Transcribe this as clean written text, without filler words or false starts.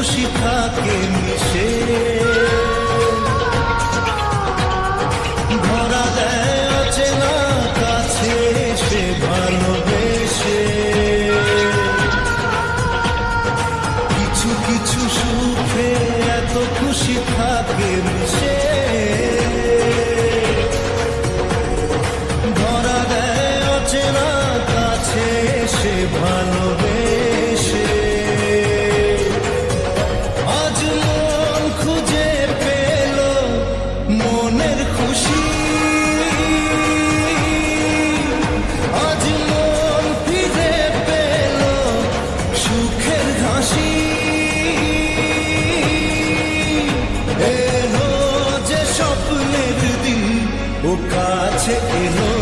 খুশি থাকে মিশে, ধরা দেয় অচেনা কাছে সে ভালোবেসে। কিছু কিছু সুখে এত খুশি থাকে মিশে, ধরা দেয় অচেনা কাছে সে ভালোবেসে। আজ মন খুঁজে পেল মনের খুশি, আজ মন ফিরে পেল সুখের হাসি। এলো যে স্বপ্নের দিন ও কাছে এলো